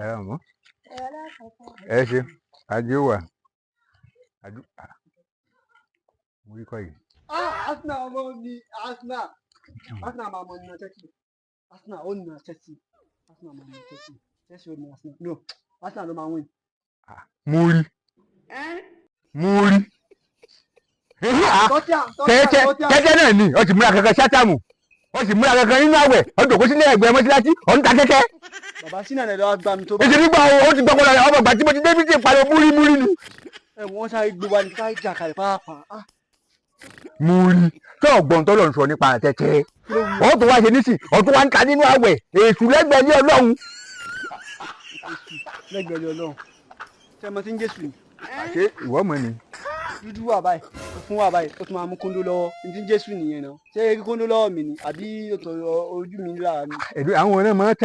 ẹ mọ ẹ ṣe ajé wà mo rí kọ́ yìí. Arsenal ọmọ ni Arsenal máa mọ ní Chelsea Arsenal ó ní Chelsea Arsenal máa mọ Chelsea Chelsea ó ní Arsenal no Arsenal ló máa win. mo rí kẹ́kẹ́ náà ni ó ti múra kankan ṣátàmù ó sì múra kankan nínú àwẹ̀ ó jòkó sílẹ̀ ẹgbẹ́ mọ́síláṣí ó ń ta kẹ́kẹ́. bàbá sínú ẹ̀ lọ́wọ́ gbà mí tó bá. èsì nígbà ó ti gbọ́kọ̀ lọ́yà ọmọ ìgbà tí mo ti débi tí ìpàdé múrí ni. wọ́n sáré gbé wa ní ká jà kalẹ̀ pàápàá. múrí tó ọgbọ́n tó lọ sọ nípa àtẹ̀tẹ̀ ó tún wá ṣe nísìn ó tún wá ń ta nínú àwẹ̀ èṣù lẹ́gbẹ̀ẹ́ ní Ọlọ́run. lẹ́gbẹ̀ẹ́ ní Ọlọ́run ṣé ọmọ tí ń Jésù ni. àṣé ìwọ mọ̀ ni. dúdú wà báyìí fún wa báyìí ó tún máa mú kóńdó lọ́wọ́ ní tí ń Jésù nìyẹn náà ṣé kóńdó lọ́wọ́ mi ni àbí ojú mi lára ni. àwọn ọ̀rẹ́ máa ń tẹ̀yìn.